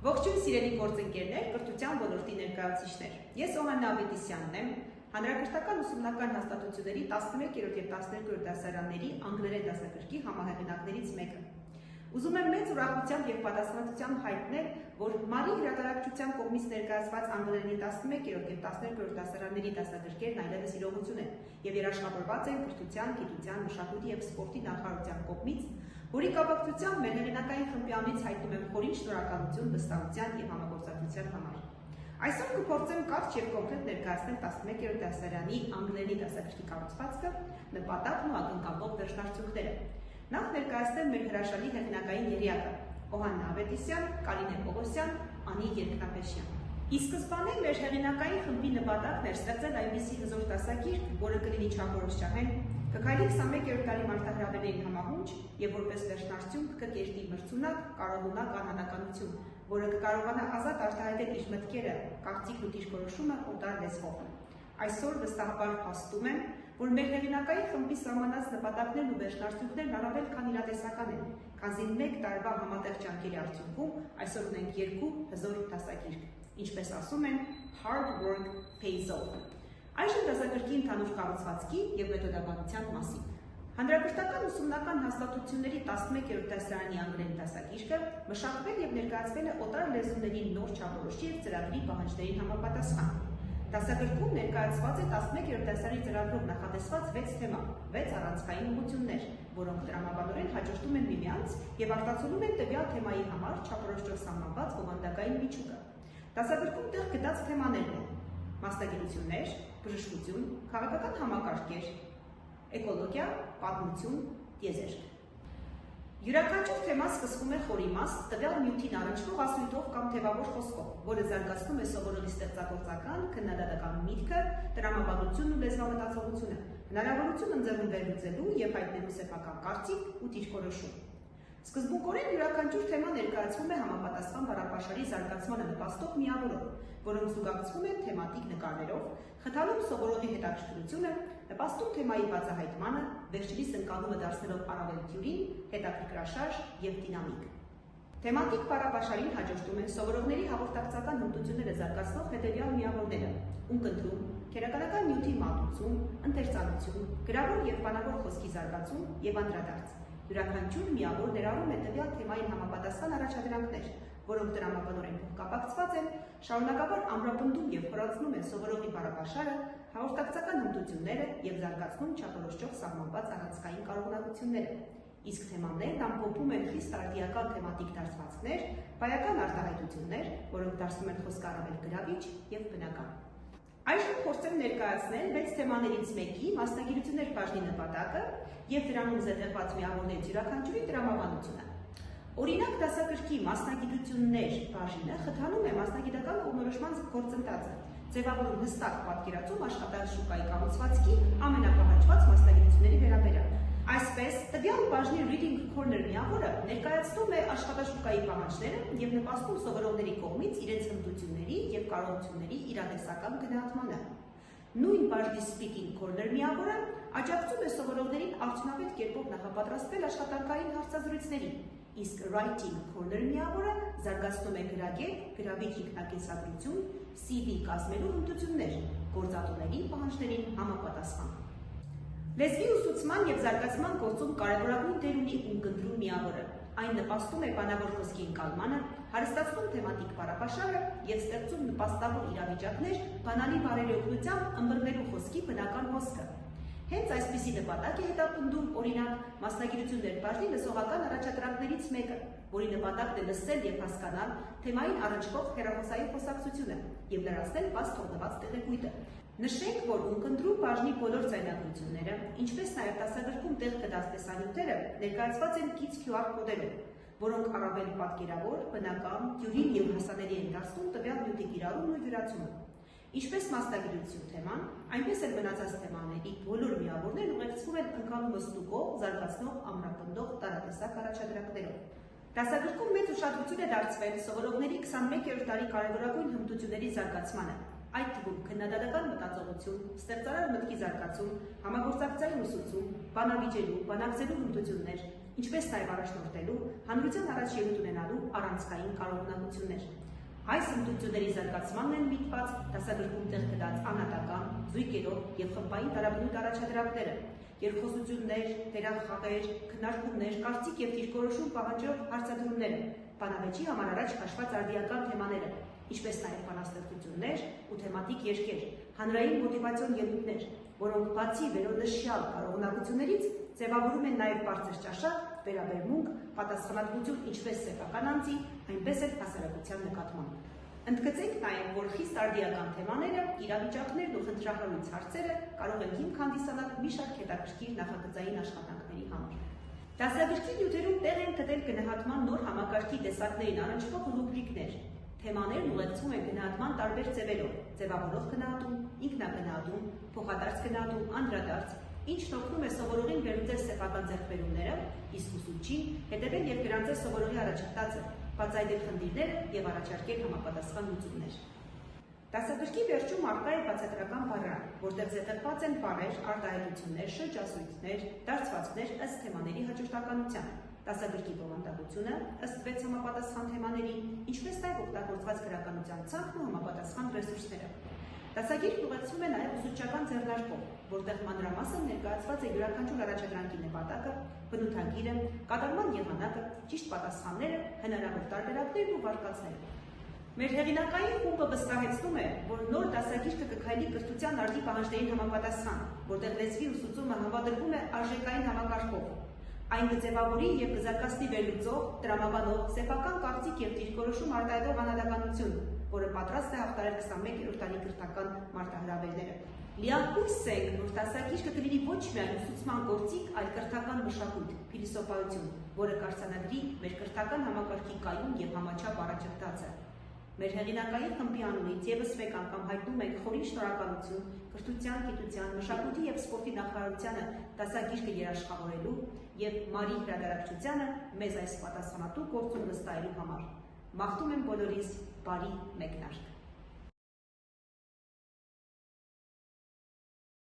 Ողջույն սիրելի գործընկերներ, կրթության ոլորտի ներկայացուցիչներ։ Ես Օհաննա Ավետիսյանն եմ, Հանրակրթական ուսումնական հաստատությունների 11-րդ և 12-րդ դասարանների անգլերեն դասագրքի համահեղինակներից մեկը։ Ուզում եմ մեծ ուրախությամբ և պատասխանատվությամբ հայտնել, որ Մարի հրատարակչության կողմից ներկայացված անգլերենի 11-րդ և 12-րդ դասարանների դասագրքերն այլևս իրողություն են և երաշխավորված են Կրթության, Գիտության, Մշակույթի և Սպորտի նախարարության կողմից, որի կապակցությամբ մեր հեղինակային խմբի անունից հայտնում եմ խորին շնորհակալություն վստահության և համագործակցության համար։ Այսօր կփորձեմ կարճ և կոնկրետ ներկայացնել 11-րդ դասարանի անգլերենի դասագրքի կառուցվածքը, նպատակն ու ակնկալվող վերջնարդյունքները։ Նախ ներկայացնեմ մեր հրաշալի հեղինակային եռյակը՝ Օհաննա Ավետիսյան, Կարինե Պողոսյան, Անի Երկնապեշյան։ Ի սկզբանե մեր հեղինակային խմբի նպատակն էր ստեղծել այնպիսի հզոր դասագիրք, որը կլինի չափորոշչահեն, կքայլի 21-րդ դարի մարդահրավերներին համահունչ և որպես վերջնարդյունք կկերտի մրցունակ, կարողունակ անհատականություն, որը կկարողանա ազատ արտահայտել իր մտքերը, կարծիքն ու դիրքորոշումը օտար լեզվով։ Այսօր վստահաբար փաստում եմ, որ մեր հեղինակային խմբի սահմանած նպատակներն ու վերջնարդյունքներն առավել քան իրատեսական են, քանզի մեկ տարվա համատեղ ջանքերի արդյունքում այսօր ունենք երկու հզոր դասագիրք, ինչպես ասում են, hard work pays off։ Այժմ դասագրքի ընդհանուր կառուցվածքի և մեթոդաբանության մասին։ Հանրակրթական ուսումնական հաստատությունների 11-րդ դասարանի անգլերենի դասագիրքը մշակվել և ներկայացվել է օտար լեզուների նոր չափորոշիչ և ծրագրի պահանջներին համապատասխան։ Դասագրքում ներկայացված է 11-րդ դասարանի ծրագրով նախատեսված 6 թեմա, 6 առանցքային ուղղություններ, որոնք տրամաբանորեն հաջորդում են միմյանց և արտացոլում են տվյալ թեմայի համար չափորոշչով սահմանված բովանդակային միջուկը։ Դասագրքում տեղ գտած թեմաներն են մասնագիտություններ, բժշկություն, քաղաքական համակարգեր, էկոլոգիա, պատմություն, տիեզերք։ Յուրաքանչյուր թեմա սկսվում է խորիմաստ, տվյալ նյութին առնչվող ասույթով կամ թևավոր խոսքով, որը զարգացնում է սովորողի ստեղծագործական, քննադատական միտքը, տրամաբանությունն ու լեզվամտածողությունը, հնարավորություն ընձեռում վերլուծելու և հայտնելու սեփական կարծիք ու դիրքորոշում։ Սկզբունքորեն յուրաքանչյուր թեմա ներկայացվում է համապատասխան բառապաշարի զարգացմանը նպաստող միավորով, որոնք զուգակցվում են թեմատիկ նկարներով, խթանում սովորողի հետաքրքրությունը, նպաստում թեմայի բացահայտմանը, վերջերիս ընկալումը դարձնելով առավել դյուրին, հետաքրքրաշարժ և դինամիկ։ Թեմատիկ բառապաշարին հաջորդում են սովորողների հաղորդակցական հմտությունները զարգացնող հետևյալ միավորները՝ ունկնդրում, քերականական նյութի մատուցում, ընթերցանություն, գրավոր և բանավոր խոսքի զարգացում և անդրադարձ։ Յուրաքանչյուր միավոր ներառում է տվյալ թեմային համապատասխան առաջադրանքներ, որոնք տրամաբանորեն փոխկապակցված են, շարունակաբար ամրապնդում և խորացնում են սովորողի բառապաշարը, հաղորդակցական հմտությունները և զարգացնում չափորոշչով սահմանված առանցքային կարողունակությունները։ Իսկ թեմաներն ամփոփում են խիստ արդիական թեմատիկ դարձվածքներ, բայական արտահայտություններ, որոնք դարձնում են խոսքը առավել գրավիչ և բնական։ Այժմ փորձեմ ներկայացնել 6 թեմաներից մեկի մասնագիտություններ բաժնի նպատակը և դրանում զետեղված միավորներից յուրաքանչյուրի տրամաբանությունը։ Օրինակ, դասագրքի մասնագիտություններ բաժինը խթանում է մասնագիտական կողմնորոշման գործընթացը, ձևավորում հստակ պատկերացում աշխատաշուկայի կառուցվածքի ամենապահանջված մասնագիտությունների վերաբերյալ։ Այսպես, տվյալ բաժնի Reading Corner միավորը ներկայացնում է աշխատաշուկայի պահանջները և նպաստում սովորողների կողմից իրենց հմտությունների և կարողությունների իրատեսական գնահատմանը։ Նույն բաժնի Speaking Corner միավորը աջակցում է սովորողներին արդյունավետ կերպով նախապատրաստվել աշխատանքային հարցազրույցներին, իսկ Writing Corner միավորը զարգացնում է գրագետ, գրավիչ ինքնակենսագրություն, CV կազմելու հմտություններ, գործատուների պահանջներին համապատասխան։ Լեզվի ուսուցման և զարգացման գործում կարևորագույն դեր ունի ունկնդրում միավորը։ Այն նպաստում է բանավոր խոսքի ընկալմանը, հարստացնում թեմատիկ բառապաշարը և ստեղծում նպաստավոր իրավիճակներ բանալի բառերի օգնությամբ ըմբռնելու խոսքի բնական հոսքը։ Հենց այսպիսի նպատակ է հետապնդում, օրինակ, մասնագիտություններ բաժնի լսողական առաջադրանքներից մեկը, որի նպատակն է լսել և հասկանալ թեմային առնչվող հեռախոսային խոսակցությունը և լրացնել բաց թողնված տեղեկույթը։ Նշենք, որ ունկնդրում բաժնի բոլոր ձայնագրությունները, ինչպես նաև դասագրքում տեղ գտած տեսանյութերը ներկայացված են կից QR կոդերով, որոնք առավել պատկերավոր, բնական, դյուրին և հասանելի են դարձնում տվյալ նյութի կիրառումն ու յուրացումը։ Ինչպես մասնագիտություն թեման, այնպես էլ մնացած թեմաների բոլոր միավորներն ուղեկցվում են ընկալումը ստուգող, զարգացնող, ամրապնդող տարատեսակ առաջադրանքներով։ Դասագրքում մեծ ուշադրություն է դարձվել սովորողների 21-րդ դարի կարևորագույն հմտությունների զարգացմանը, այդ թվում քննադատական մտածողություն, ստեղծարար մտքի զարգացում, համագործակցային ուսուցում, բանավիճելու, բանակցելու հմտություններ, ինչպես նաև առաջնորդելու հանրության առաջ ելույթ ունենալու առանցքային կարողունակություններ։ Այս հմտությունների զարգացմանն են միտված դասագրքում տեղ գտած անհատական, զույգերով և խմբային տարաբնույթ առաջադրանքները, երկխոսություններ, դերախաղեր, քննարկումներ, կարծիք և դիրքորոշում պահանջող հարցադրումները, բանավեճի համար առաջ քաշված արդիական թեմաները, ինչպես նաև բանաստեղծություններ ու թեմատիկ երգեր, հանրային մոտիվացիոն ելույթներ, որոնք բացի վերոնշյալ կարողունակություններից ձևավորում են նաև բարձր ճաշակ, վերաբերմունք, պատասխանատվություն ինչպես սեփական անձի, այնպես էլ հասարակության նկատմամբ։ Ընդգծենք նաև, որ խիստ արդիական թեմաները, իրավիճակներն ու խնդրահարույց հարցերը կարող են հիմք հանդիսանալ մի շարք հետաքրքիր նախագծային աշխատանքների համար։ Դասագրքի նյութերում տեղ են գտել գնահատման նոր համակարգի տեսակներին առնչվող ռուբրիկներ։ Թեմաներն ուղեկցվում են գնահատման տարբեր ձևերով՝ ձևավորող գնահատում, ինքնագնահատում, փոխադարձ գնահատում, անդրադարձ, ինչն օգնում է սովորողին վերլուծել սեփական ձեռքբերումները, իսկ ուսուցչին հետևել և գրանցել սովորողի առաջընթացը, բացահայտել խնդիրները և առաջարկել համապատասխան լուծումներ։ Դասագրքի վերջում առկա է բացատրական բառարան, որտեղ զետեղված են բառեր, արտահայտություններ, շրջասույթներ, դարձվածքներ ըստ թեմաների հաջորդականության, դասագրքի բովանդակությունը ըստ 6 համապատասխան թեմաների, ինչպես նաև օգտագործված գրականության ցանկն ու համապատասխան ռեսուրսները։ Դասագիրքն ուղեկցվում է նաև ուսուցչական ձեռնարկով, որտեղ մանրամասն ներկայացված է յուրաքանչյուր առաջադրանքի նպատակը, բնութագիրը, կատարման եղանակը, ճիշտ պատասխանները, հնարավոր տարբերակներն ու վարկածները։ Մեր հեղինակային խումբը վստահեցնում է, որ նոր դասագիրքը կքայլի կրթության արդի պահանջներին համապատասխան, որտեղ լեզվի ուսուցումը հավադրվում է արժեքային համակարգով։ Այն կձևավորի և կզարգացնի վերլուծող, տրամաբանող, սեփական կարծիք և դիրքորոշում արտահայտող անհատականություն, որը պատրաստ է հաղթահարել 21-րդ դարի կրթական մարտահրավերները։ Լիակույս ենք, որ դասագիրքը կլինի ոչ միայն ուսուցման գործիք, այլ կրթական մշակույթ, փիլիսոփայություն, որը կարձանագրի մեր կրթական համակարգի կայուն և համաչափ առաջընթացը։ Մեր հեղինակային խմբի անունից ևս մեկ անգամ հայտնում ենք խորին շնորհակալություն կրթության, գիտության, մշակույթի և սպորտի նախարարությանը դասագիրքը երաշխավորելու և Մարի հրատարակչությանը մեզ այս պատասխանատու գործում վստահելու համար։ Մաղթում եմ բոլորիս բարի մեկնարկ։